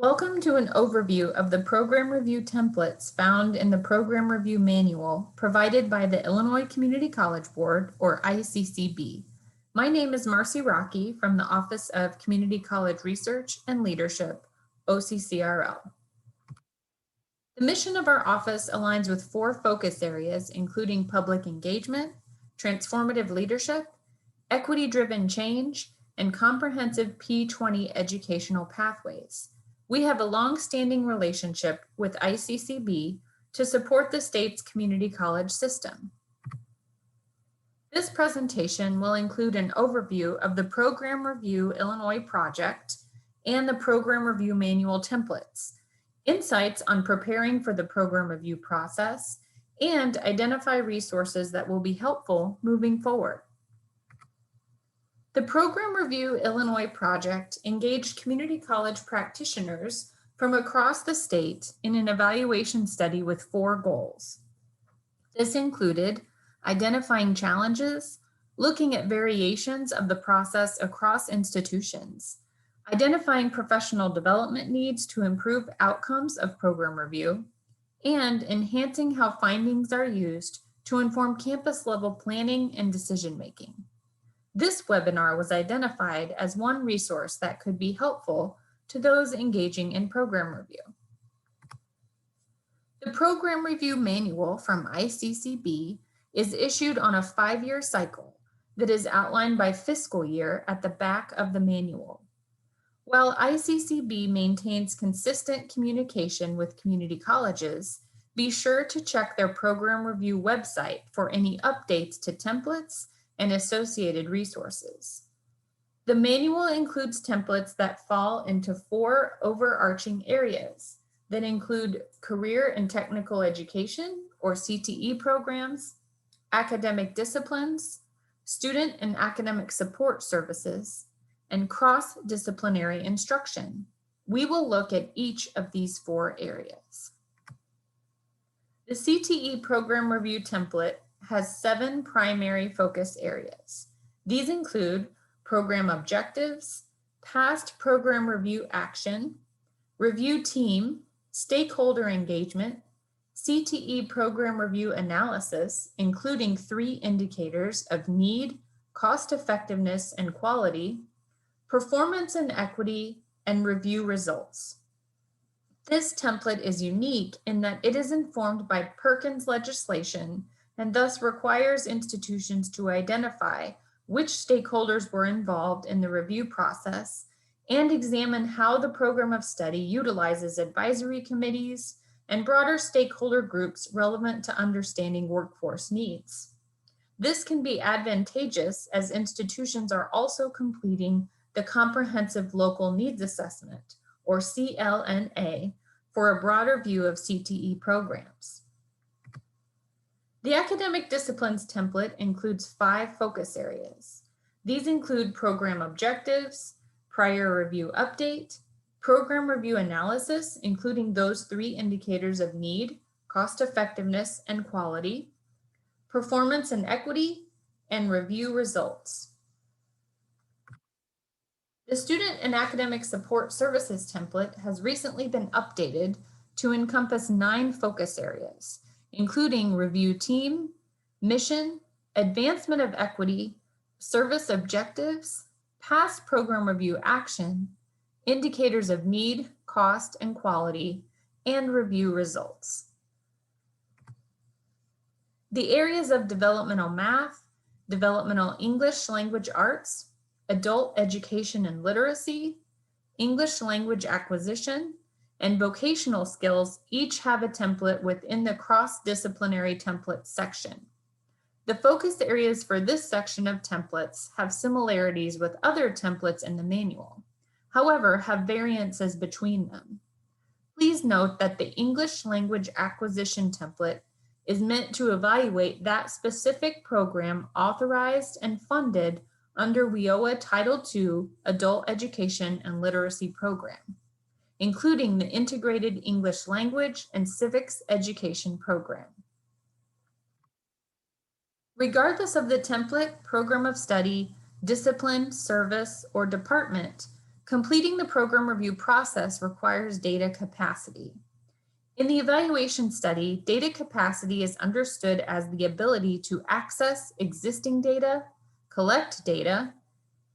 Welcome to an overview of the program review templates found in the Program Review Manual provided by the Illinois Community College Board, or ICCB. My name is Marci Rockey from the Office of Community College Research and Leadership, OCCRL. The mission of our office aligns with 4 focus areas, including public engagement, transformative leadership, equity-driven change, and comprehensive P20 educational pathways. We have a long-standing relationship with ICCB to support the state's community college system. This presentation will include an overview of the Program Review Illinois project and the Program Review Manual templates, insights on preparing for the program review process, and identify resources that will be helpful moving forward. The Program Review Illinois project engaged community college practitioners from across the state in an evaluation study with 4 goals. This included identifying challenges, looking at variations of the process across institutions, identifying professional development needs to improve outcomes of program review, and enhancing how findings are used to inform campus-level planning and decision-making. This webinar was identified as one resource that could be helpful to those engaging in program review. The Program Review Manual from ICCB is issued on a 5-year cycle that is outlined by fiscal year at the back of the manual. While ICCB maintains consistent communication with community colleges, be sure to check their program review website for any updates to templates and associated resources. The manual includes templates that fall into 4 overarching areas that include career and technical education, or CTE programs, academic disciplines, student and academic support services, and cross-disciplinary instruction. We will look at each of these 4 areas. The CTE Program Review template has 7 primary focus areas. These include program objectives, past program review action, review team, stakeholder engagement, CTE program review analysis, including 3 indicators of need, cost effectiveness, and quality, performance and equity, and review results. This template is unique in that it is informed by Perkins legislation and thus requires institutions to identify which stakeholders were involved in the review process and examine how the program of study utilizes advisory committees and broader stakeholder groups relevant to understanding workforce needs. This can be advantageous as institutions are also completing the Comprehensive Local Needs Assessment, or CLNA, for a broader view of CTE programs. The academic disciplines template includes 5 focus areas. These include program objectives, prior review update, program review analysis, including those 3 indicators of need, cost effectiveness, and quality, performance and equity, and review results. The Student and Academic Support Services template has recently been updated to encompass 9 focus areas, including review team, mission, advancement of equity, service objectives, past program review action, indicators of need, cost, and quality, and review results. The areas of developmental math, developmental English language arts, adult education and literacy, English language acquisition, and vocational skills each have a template within the cross-disciplinary templates section. The focus areas for this section of templates have similarities with other templates in the manual, however, have variances between them. Please note that the English language acquisition template is meant to evaluate that specific program authorized and funded under WIOA Title II Adult Education and Literacy Program, including the Integrated English Language and Civics Education Program. Regardless of the template, program of study, discipline, service, or department, Completing the program review process requires data capacity. In the evaluation study, data capacity is understood as the ability to access existing data, collect data,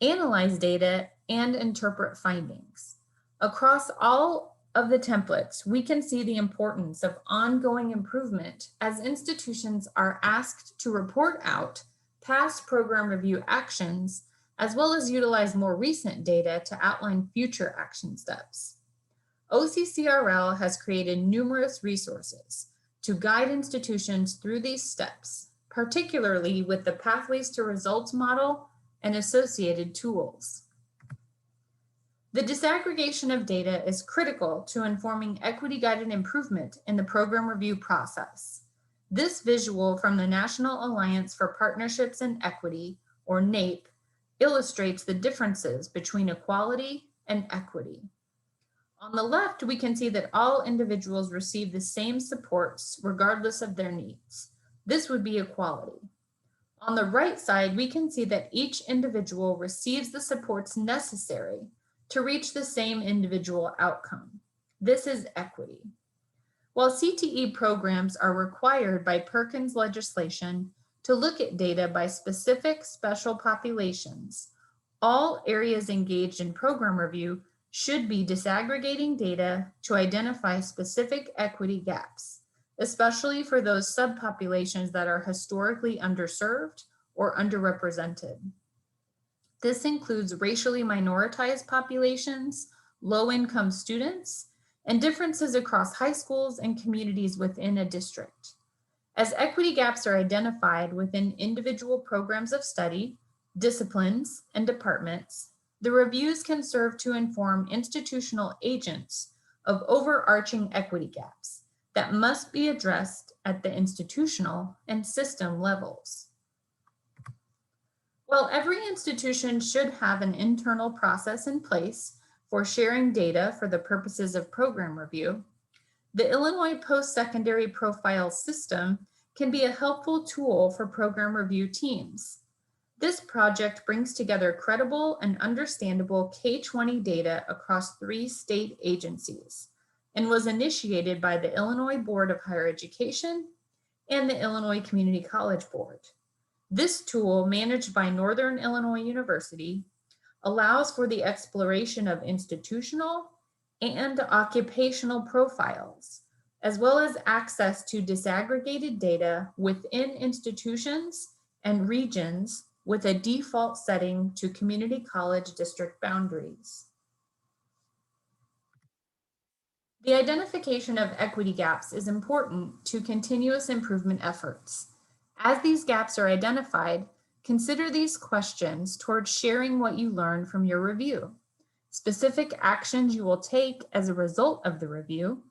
analyze data, and interpret findings. Across all of the templates, we can see the importance of ongoing improvement as institutions are asked to report out past program review actions, as well as utilize more recent data to outline future action steps. OCCRL has created numerous resources to guide institutions through these steps, particularly with the Pathways to Results model and associated tools. The disaggregation of data is critical to informing equity-guided improvement in the program review process. This visual from the National Alliance for Partnerships in Equity, or NAEP, illustrates the differences between equality and equity. On the left, we can see that all individuals receive the same supports regardless of their needs. This would be equality. On the right side, we can see that each individual receives the supports necessary to reach the same individual outcome. This is equity. While CTE programs are required by Perkins legislation to look at data by specific special populations, all areas engaged in program review should be disaggregating data to identify specific equity gaps, especially for those subpopulations that are historically underserved or underrepresented. This includes racially minoritized populations, low-income students, and differences across high schools and communities within a district. As equity gaps are identified within individual programs of study, disciplines, and departments, the reviews can serve to inform institutional agents of overarching equity gaps that must be addressed at the institutional and system levels. While every institution should have an internal process in place for sharing data for the purposes of program review, the Illinois Postsecondary Profile System can be a helpful tool for program review teams. This project brings together credible and understandable K-20 data across 3 state agencies and was initiated by the Illinois Board of Higher Education and the Illinois Community College Board. This tool, managed by Northern Illinois University, allows for the exploration of institutional and occupational profiles, as well as access to disaggregated data within institutions and regions with a default setting to community college district boundaries. The identification of equity gaps is important to continuous improvement efforts. As these gaps are identified, consider these questions towards sharing what you learned from your review, specific actions you will take as a result of the review,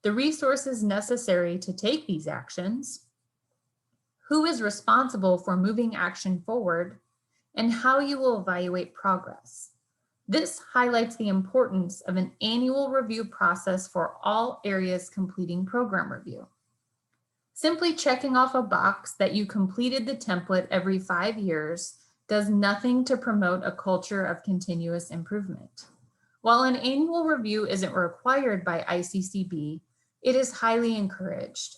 the resources necessary to take these actions, who is responsible for moving action forward, and how you will evaluate progress. This highlights the importance of an annual review process for all areas completing program review. Simply checking off a box that you completed the template every 5 years does nothing to promote a culture of continuous improvement. While an annual review isn't required by ICCB, it is highly encouraged.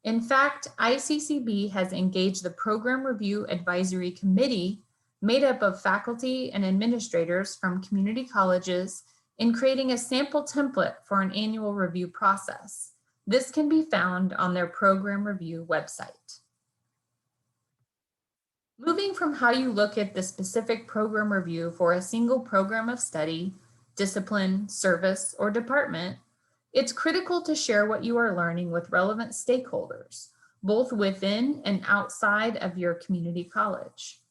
In fact, ICCB has engaged the Program Review Advisory Committee, made up of faculty and administrators from community colleges, in creating a sample template for an annual review process. This can be found on their program review website. Moving from how you look at the specific program review for a single program of study, discipline, service, or department, it's critical to share what you are learning with relevant stakeholders, both within and outside of your community college.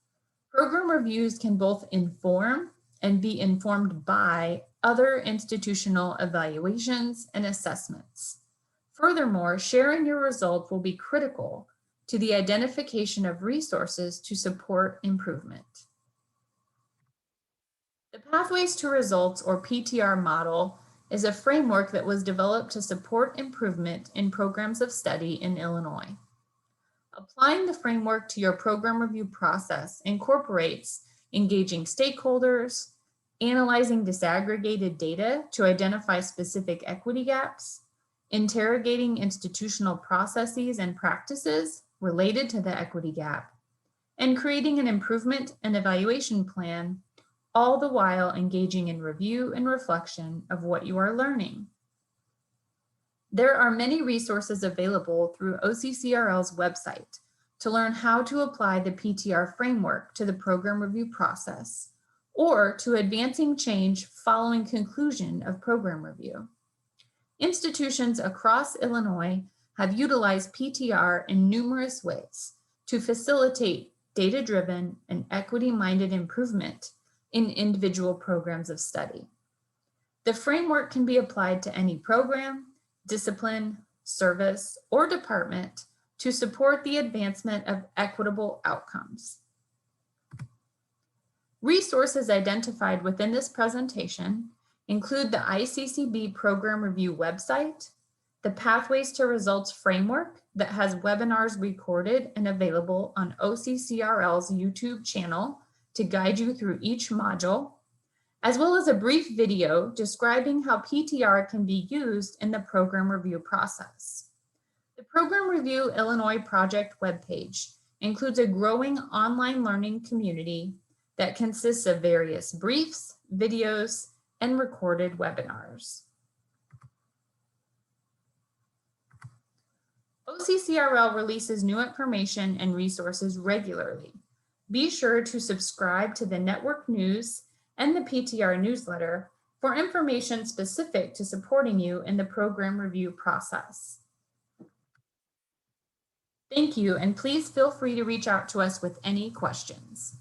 Program reviews can both inform and be informed by other institutional evaluations and assessments. Furthermore, sharing your results will be critical to the identification of resources to support improvement. The Pathways to Results, or PTR model, is a framework that was developed to support improvement in programs of study in Illinois. Applying the framework to your program review process incorporates engaging stakeholders, analyzing disaggregated data to identify specific equity gaps, interrogating institutional processes and practices related to the equity gap, and creating an improvement and evaluation plan, all the while engaging in review and reflection of what you are learning. There are many resources available through OCCRL's website to learn how to apply the PTR framework to the program review process or to advancing change following conclusion of program review. Institutions across Illinois have utilized PTR in numerous ways to facilitate data-driven and equity-minded improvement in individual programs of study. The framework can be applied to any program, discipline, service, or department to support the advancement of equitable outcomes. Resources identified within this presentation include the ICCB Program Review website, the Pathways to Results framework that has webinars recorded and available on OCCRL's YouTube channel to guide you through each module, as well as a brief video describing how PTR can be used in the program review process. The Program Review Illinois project webpage includes a growing online learning community that consists of various briefs, videos, and recorded webinars. OCCRL releases new information and resources regularly. Be sure to subscribe to the network news and the PTR newsletter for information specific to supporting you in the program review process. Thank you, and please feel free to reach out to us with any questions.